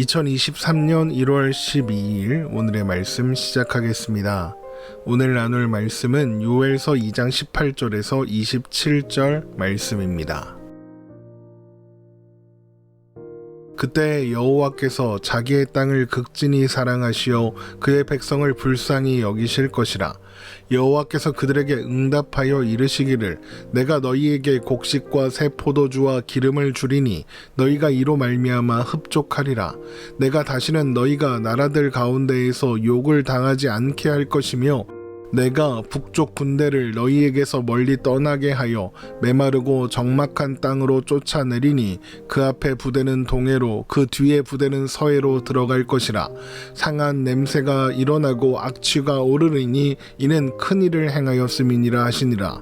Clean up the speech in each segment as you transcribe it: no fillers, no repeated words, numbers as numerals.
2023년 1월 12일 오늘의 말씀 시작하겠습니다. 오늘 나눌 말씀은 요엘서 2장 18절에서 27절 말씀입니다. 그때 여호와께서 자기의 땅을 극진히 사랑하시어 그의 백성을 불쌍히 여기실 것이라. 여호와께서 그들에게 응답하여 이르시기를 내가 너희에게 곡식과 새 포도주와 기름을 주리니 너희가 이로 말미암아 흡족하리라. 내가 다시는 너희가 나라들 가운데에서 욕을 당하지 않게 할 것이며 내가 북쪽 군대를 너희에게서 멀리 떠나게 하여 메마르고 적막한 땅으로 쫓아내리니 그 앞에 부대는 동해로 그 뒤에 부대는 서해로 들어갈 것이라. 상한 냄새가 일어나고 악취가 오르리니 이는 큰 일을 행하였음이니라 하시니라.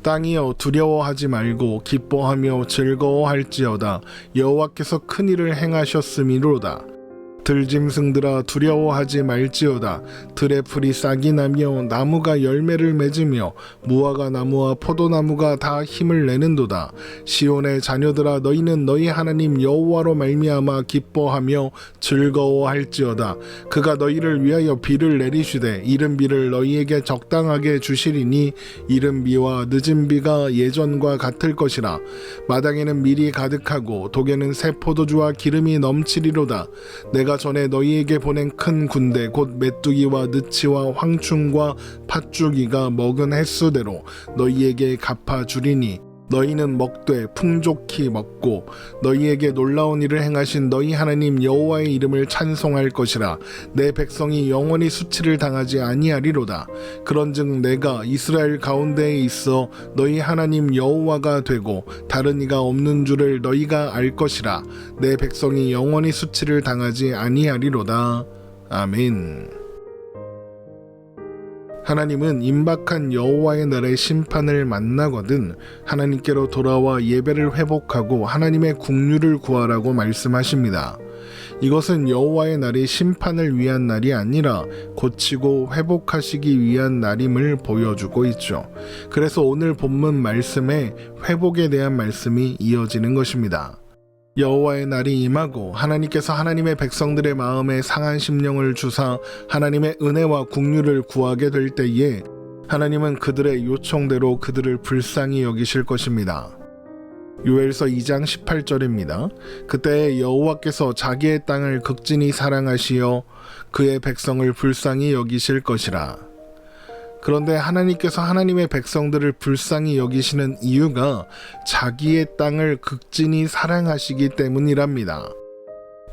땅이여 두려워하지 말고 기뻐하며 즐거워할지어다. 여호와께서 큰 일을 행하셨음이로다. 들짐승들아 두려워하지 말지어다. 들의 풀이 싹이 나며 나무가 열매를 맺으며 무화과 나무와 포도나무가 다 힘을 내는도다. 시온의 자녀들아 너희는 너희 하나님 여호와로 말미암아 기뻐하며 즐거워할지어다. 그가 너희를 위하여 비를 내리시되 이른 비를 너희에게 적당하게 주시리니 이른 비와 늦은 비가 예전과 같을 것이라. 마당에는 밀이 가득하고 독에는 새 포도주와 기름이 넘치리로다. 내가 전에 너희에게 보낸 큰 군대 곧 메뚜기와 느치와 황충과 팥죽이가 먹은 횟수대로 너희에게 갚아주리니 너희는 먹되 풍족히 먹고 너희에게 놀라운 일을 행하신 너희 하나님 여호와의 이름을 찬송할 것이라. 내 백성이 영원히 수치를 당하지 아니하리로다. 그런즉 내가 이스라엘 가운데에 있어 너희 하나님 여호와가 되고 다른 이가 없는 줄을 너희가 알 것이라. 내 백성이 영원히 수치를 당하지 아니하리로다. 아멘. 하나님은 임박한 여호와의 날의 심판을 만나거든 하나님께로 돌아와 예배를 회복하고 하나님의 긍휼을 구하라고 말씀하십니다. 이것은 여호와의 날이 심판을 위한 날이 아니라 고치고 회복하시기 위한 날임을 보여주고 있죠. 그래서 오늘 본문 말씀에 회복에 대한 말씀이 이어지는 것입니다. 여호와의 날이 임하고 하나님께서 하나님의 백성들의 마음에 상한 심령을 주사 하나님의 은혜와 긍휼을 구하게 될 때에 하나님은 그들의 요청대로 그들을 불쌍히 여기실 것입니다. 요엘서 2장 18절입니다. 그때 여호와께서 자기의 땅을 극진히 사랑하시어 그의 백성을 불쌍히 여기실 것이라. 그런데 하나님께서 하나님의 백성들을 불쌍히 여기시는 이유가 자기의 땅을 극진히 사랑하시기 때문이랍니다.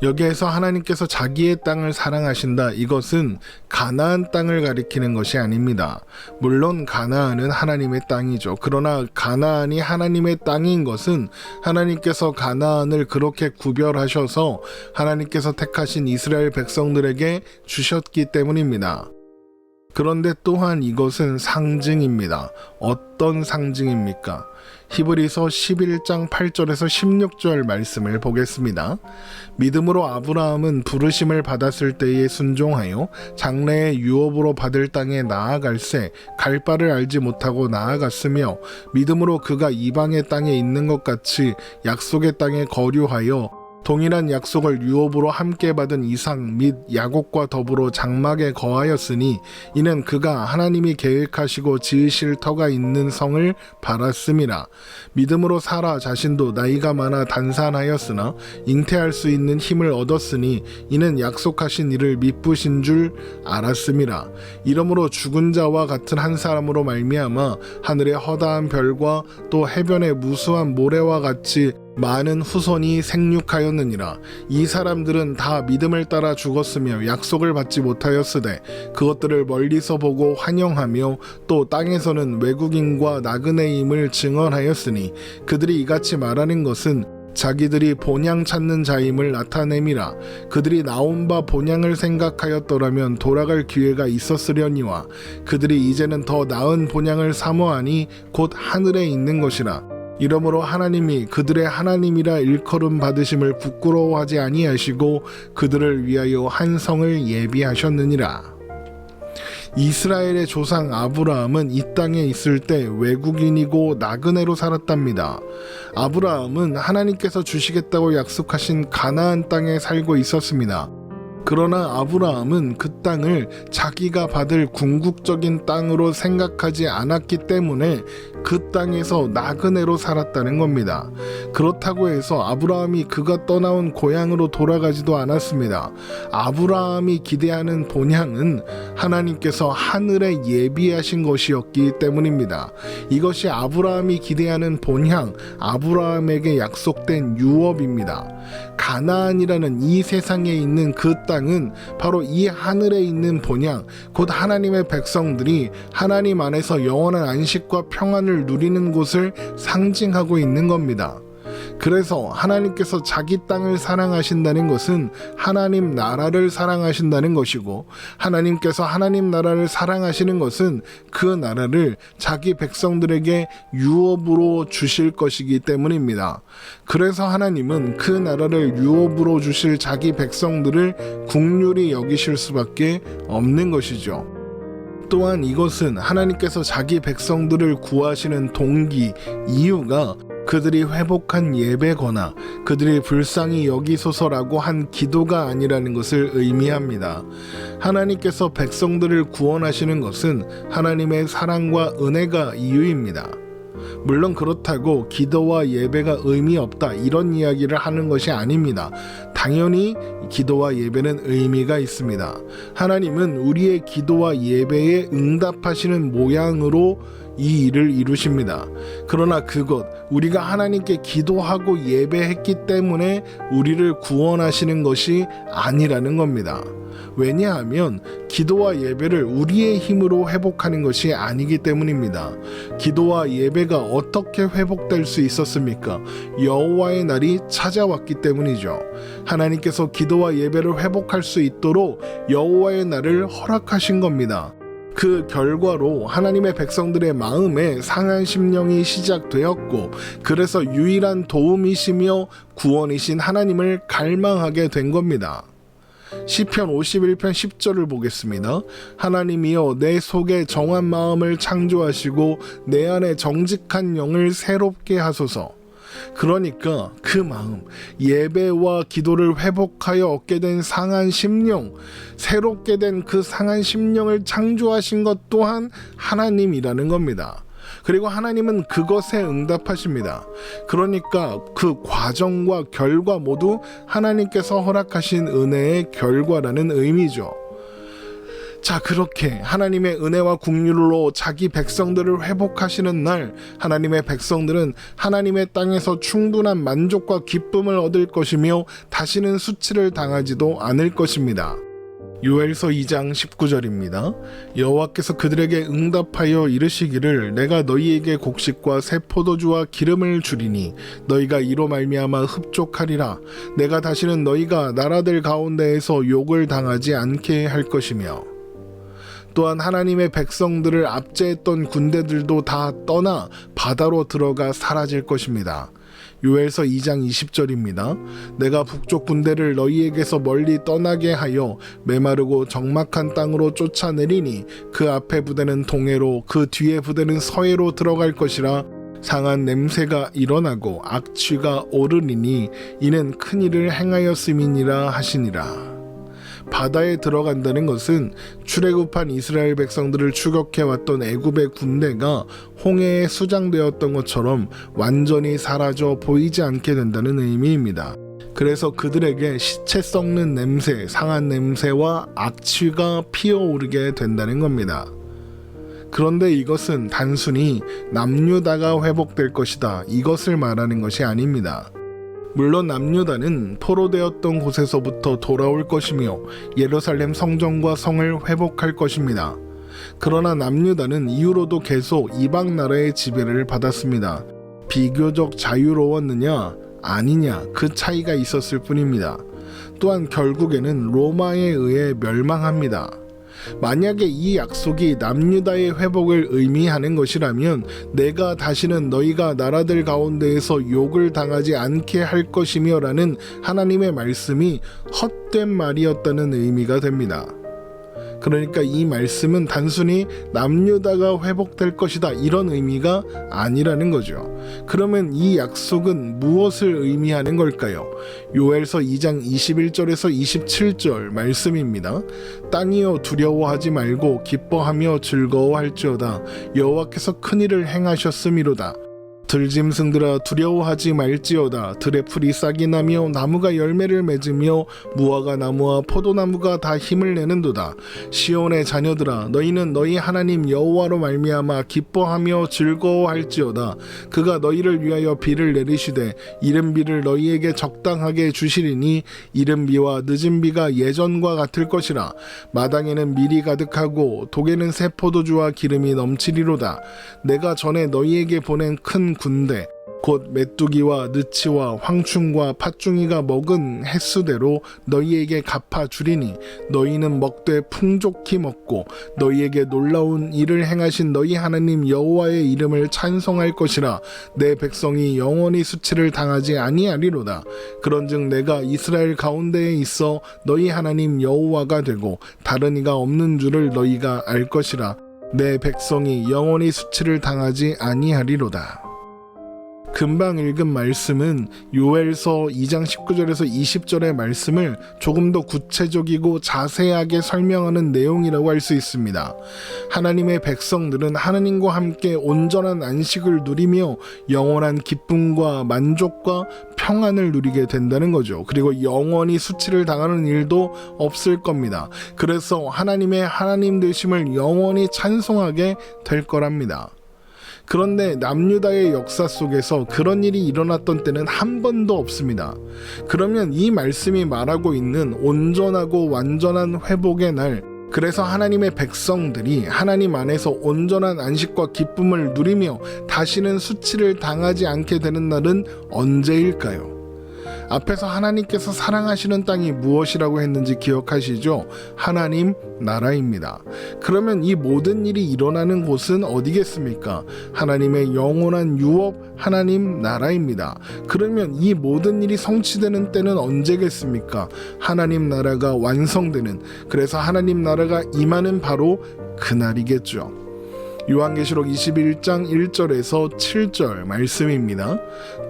여기에서 하나님께서 자기의 땅을 사랑하신다. 이것은 가나안 땅을 가리키는 것이 아닙니다. 물론 가나안은 하나님의 땅이죠. 그러나 가나안이 하나님의 땅인 것은 하나님께서 가나안을 그렇게 구별하셔서 하나님께서 택하신 이스라엘 백성들에게 주셨기 때문입니다. 그런데 또한 이것은 상징입니다. 어떤 상징입니까? 히브리서 11장 8절에서 16절 말씀을 보겠습니다. 믿음으로 아브라함은 부르심을 받았을 때에 순종하여 장래의 유업으로 받을 땅에 나아갈새 갈 바를 알지 못하고 나아갔으며 믿음으로 그가 이방의 땅에 있는 것 같이 약속의 땅에 거류하여 동일한 약속을 유업으로 함께 받은 이삭 및 야곱과 더불어 장막에 거하였으니 이는 그가 하나님이 계획하시고 지으실 터가 있는 성을 바랐음이라. 믿음으로 사라 자신도 나이가 많아 단산하였으나 잉태할 수 있는 힘을 얻었으니 이는 약속하신 이를 미쁘신 줄 알았음이라. 이러므로 죽은 자와 같은 한 사람으로 말미암아 하늘의 허다한 별과 또 해변의 무수한 모래와 같이 많은 후손이 생육하였느니라. 이 사람들은 다 믿음을 따라 죽었으며 약속을 받지 못하였으되 그것들을 멀리서 보고 환영하며 또 땅에서는 외국인과 나그네임을 증언하였으니 그들이 이같이 말하는 것은 자기들이 본향 찾는 자임을 나타냄이라. 그들이 나온 바 본향을 생각하였더라면 돌아갈 기회가 있었으려니와 그들이 이제는 더 나은 본향을 사모하니 곧 하늘에 있는 것이라. 이러므로 하나님이 그들의 하나님이라 일컬음 받으심을 부끄러워하지 아니하시고 그들을 위하여 한 성을 예비하셨느니라. 이스라엘의 조상 아브라함은 이 땅에 있을 때 외국인이고 나그네로 살았답니다. 아브라함은 하나님께서 주시겠다고 약속하신 가나안 땅에 살고 있었습니다. 그러나 아브라함은 그 땅을 자기가 받을 궁극적인 땅으로 생각하지 않았기 때문에 그 땅에서 나그네로 살았다는 겁니다. 그렇다고 해서 아브라함이 그가 떠나온 고향으로 돌아가지도 않았습니다. 아브라함이 기대하는 본향은 하나님께서 하늘에 예비하신 것이었기 때문입니다. 이것이 아브라함이 기대하는 본향, 아브라함에게 약속된 유업입니다. 가나안이라는 이 세상에 있는 그 땅은 바로 이 하늘에 있는 본향, 곧 하나님의 백성들이 하나님 안에서 영원한 안식과 평안을 누리는 곳을 상징하고 있는 겁니다. 그래서 하나님께서 자기 땅을 사랑하신다는 것은 하나님 나라를 사랑하신다는 것이고, 하나님께서 하나님 나라를 사랑하시는 것은 그 나라를 자기 백성들에게 유업으로 주실 것이기 때문입니다. 그래서 하나님은 그 나라를 유업으로 주실 자기 백성들을 긍휼히 여기실 수밖에 없는 것이죠. 또한 이것은 하나님께서 자기 백성들을 구하시는 동기, 이유가 그들이 회복한 예배거나 그들이 불쌍히 여기소서라고 한 기도가 아니라는 것을 의미합니다. 하나님께서 백성들을 구원하시는 것은 하나님의 사랑과 은혜가 이유입니다. 물론 그렇다고 기도와 예배가 의미 없다 이런 이야기를 하는 것이 아닙니다. 당연히 기도와 예배는 의미가 있습니다. 하나님은 우리의 기도와 예배에 응답하시는 모양으로 이 일을 이루십니다. 그러나 그것, 우리가 하나님께 기도하고 예배했기 때문에 우리를 구원하시는 것이 아니라는 겁니다. 왜냐하면 기도와 예배를 우리의 힘으로 회복하는 것이 아니기 때문입니다. 기도와 예배가 어떻게 회복될 수 있었습니까? 여호와의 날이 찾아왔기 때문이죠. 하나님께서 기도와 예배를 회복할 수 있도록 여호와의 날을 허락하신 겁니다. 그 결과로 하나님의 백성들의 마음에 상한 심령이 시작되었고, 그래서 유일한 도움이시며 구원이신 하나님을 갈망하게 된 겁니다. 시편 51편 10절을 보겠습니다. 하나님이여 내 속에 정한 마음을 창조하시고 내 안에 정직한 영을 새롭게 하소서. 그러니까 그 마음, 예배와 기도를 회복하여 얻게 된 상한 심령, 새롭게 된 그 상한 심령을 창조하신 것 또한 하나님이라는 겁니다. 그리고 하나님은 그것에 응답하십니다. 그러니까 그 과정과 결과 모두 하나님께서 허락하신 은혜의 결과라는 의미죠. 자, 그렇게 하나님의 은혜와 긍휼로 자기 백성들을 회복하시는 날, 하나님의 백성들은 하나님의 땅에서 충분한 만족과 기쁨을 얻을 것이며 다시는 수치를 당하지도 않을 것입니다. 요엘서 2장 19절입니다. 여호와께서 그들에게 응답하여 이르시기를 내가 너희에게 곡식과 새 포도주와 기름을 주리니 너희가 이로 말미암아 흡족하리라. 내가 다시는 너희가 나라들 가운데에서 욕을 당하지 않게 할 것이며, 또한 하나님의 백성들을 압제했던 군대들도 다 떠나 바다로 들어가 사라질 것입니다. 요엘서 2장 20절입니다. 내가 북쪽 군대를 너희에게서 멀리 떠나게 하여 메마르고 적막한 땅으로 쫓아내리니 그 앞에 부대는 동해로 그 뒤에 부대는 서해로 들어갈 것이라. 상한 냄새가 일어나고 악취가 오르리니 이는 큰 일을 행하였음이니라 하시니라. 바다에 들어간다는 것은 출애굽한 이스라엘 백성들을 추격해왔던 애굽의 군대가 홍해에 수장되었던 것처럼 완전히 사라져 보이지 않게 된다는 의미입니다. 그래서 그들에게 시체 썩는 냄새, 상한 냄새와 악취가 피어오르게 된다는 겁니다. 그런데 이것은 단순히 남유다가 회복될 것이다, 이것을 말하는 것이 아닙니다. 물론 남유다는 포로되었던 곳에서부터 돌아올 것이며 예루살렘 성전과 성을 회복할 것입니다. 그러나 남유다는 이후로도 계속 이방 나라의 지배를 받았습니다. 비교적 자유로웠느냐? 아니냐? 그 차이가 있었을 뿐입니다. 또한 결국에는 로마에 의해 멸망합니다. 만약에 이 약속이 남유다의 회복을 의미하는 것이라면 내가 다시는 너희가 나라들 가운데에서 욕을 당하지 않게 할 것이며 라는 하나님의 말씀이 헛된 말이었다는 의미가 됩니다. 그러니까 이 말씀은 단순히 남유다가 회복될 것이다 이런 의미가 아니라는 거죠. 그러면 이 약속은 무엇을 의미하는 걸까요? 요엘서 2장 21절에서 27절 말씀입니다. 땅이여 두려워하지 말고 기뻐하며 즐거워할지어다. 여호와께서 큰 일을 행하셨음이로다. 들짐승들아 두려워하지 말지어다. 들의 풀이 싹이 나며 나무가 열매를 맺으며 무화과 나무와 포도나무가 다 힘을 내는도다. 시온의 자녀들아 너희는 너희 하나님 여호와로 말미암아 기뻐하며 즐거워할지어다. 그가 너희를 위하여 비를 내리시되 이른 비를 너희에게 적당하게 주시리니 이른 비와 늦은 비가 예전과 같을 것이라. 마당에는 밀이 가득하고 독에는 새 포도주와 기름이 넘치리로다. 내가 전에 너희에게 보낸 큰 군대 곧 메뚜기와 느치와 황충과 팥중이가 먹은 횟수대로 너희에게 갚아주리니 너희는 먹되 풍족히 먹고 너희에게 놀라운 일을 행하신 너희 하나님 여호와의 이름을 찬송할 것이라. 내 백성이 영원히 수치를 당하지 아니하리로다. 그런즉 내가 이스라엘 가운데에 있어 너희 하나님 여호와가 되고 다른 이가 없는 줄을 너희가 알 것이라. 내 백성이 영원히 수치를 당하지 아니하리로다. 금방 읽은 말씀은 요엘서 2장 19절에서 20절의 말씀을 조금 더 구체적이고 자세하게 설명하는 내용이라고 할 수 있습니다. 하나님의 백성들은 하나님과 함께 온전한 안식을 누리며 영원한 기쁨과 만족과 평안을 누리게 된다는 거죠. 그리고 영원히 수치를 당하는 일도 없을 겁니다. 그래서 하나님의 하나님 되심을 영원히 찬송하게 될 거랍니다. 그런데 남유다의 역사 속에서 그런 일이 일어났던 때는 한 번도 없습니다. 그러면 이 말씀이 말하고 있는 온전하고 완전한 회복의 날, 그래서 하나님의 백성들이 하나님 안에서 온전한 안식과 기쁨을 누리며 다시는 수치를 당하지 않게 되는 날은 언제일까요? 앞에서 하나님께서 사랑하시는 땅이 무엇이라고 했는지 기억하시죠? 하나님 나라입니다. 그러면 이 모든 일이 일어나는 곳은 어디겠습니까? 하나님의 영원한 유업 하나님 나라입니다. 그러면 이 모든 일이 성취되는 때는 언제겠습니까? 하나님 나라가 완성되는, 그래서 하나님 나라가 임하는 바로 그날이겠죠. 요한계시록 21장 1절에서 7절 말씀입니다.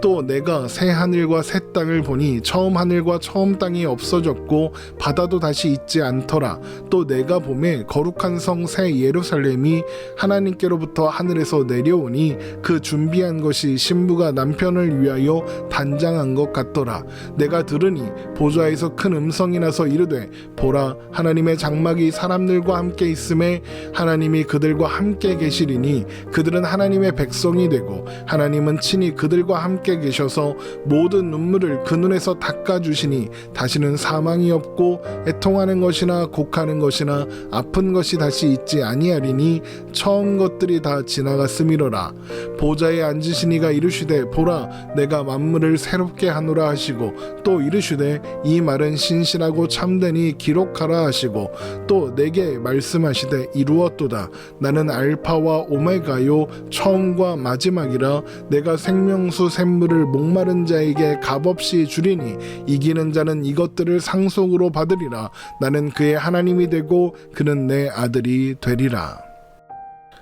또 내가 새 하늘과 새 땅을 보니 처음 하늘과 처음 땅이 없어졌고 바다도 다시 있지 않더라. 또 내가 보매 거룩한 성 새 예루살렘이 하나님께로부터 하늘에서 내려오니 그 준비한 것이 신부가 남편을 위하여 단장한 것 같더라. 내가 들으니 보좌에서 큰 음성이 나서 이르되 보라 하나님의 장막이 사람들과 함께 있음에 하나님이 그들과 함께 계시리니 그들은 하나님의 백성이 되고 하나님은 친히 그들과 함께 계셔서 모든 눈물을 그 눈에서 닦아주시니 다시는 사망이 없고 애통하는 것이나 곡하는 것이나 아픈 것이 다시 있지 아니하리니 처음 것들이 다 지나갔음이로라. 보좌에 앉으시니가 이르시되 보라 내가 만물을 새롭게 하노라 하시고 또 이르시되 이 말은 신실하고 참되니 기록하라 하시고 또 내게 말씀하시되 이루었도다. 나는 알파와 오메가요 처음과 마지막이라. 내가 생명수 샘물을 목마른 자에게 값없이 주리니 이기는 자는 이것들을 상속으로 받으리라. 나는 그의 하나님이 되고 그는 내 아들이 되리라.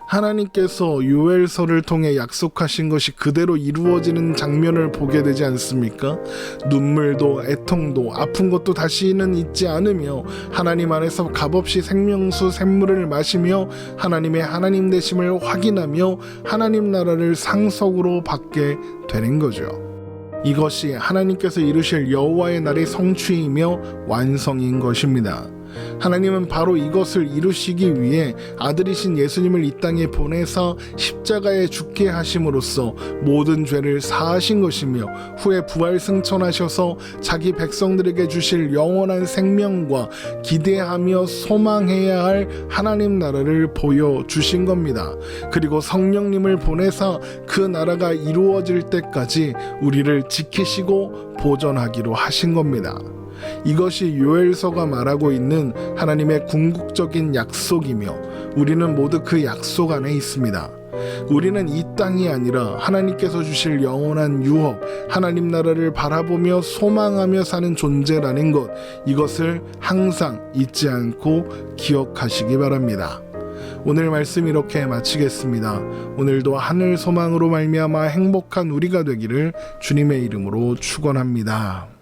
하나님께서 요엘서를 통해 약속하신 것이 그대로 이루어지는 장면을 보게 되지 않습니까? 눈물도 애통도 아픈 것도 다시는 있지 않으며 하나님 안에서 값없이 생명수 샘물을 마시며 하나님의 하나님 되심을 확인하며 하나님 나라를 상속으로 받게 되는 거죠. 이것이 하나님께서 이루실 여호와의 날의 성취이며 완성인 것입니다. 하나님은 바로 이것을 이루시기 위해 아들이신 예수님을 이 땅에 보내사 십자가에 죽게 하심으로써 모든 죄를 사하신 것이며 후에 부활 승천하셔서 자기 백성들에게 주실 영원한 생명과 기대하며 소망해야 할 하나님 나라를 보여주신 겁니다. 그리고 성령님을 보내사 그 나라가 이루어질 때까지 우리를 지키시고 보존하기로 하신 겁니다. 이것이 요엘서가 말하고 있는 하나님의 궁극적인 약속이며 우리는 모두 그 약속 안에 있습니다. 우리는 이 땅이 아니라 하나님께서 주실 영원한 유업, 하나님 나라를 바라보며 소망하며 사는 존재라는 것, 이것을 항상 잊지 않고 기억하시기 바랍니다. 오늘 말씀 이렇게 마치겠습니다. 오늘도 하늘 소망으로 말미암아 행복한 우리가 되기를 주님의 이름으로 축원합니다.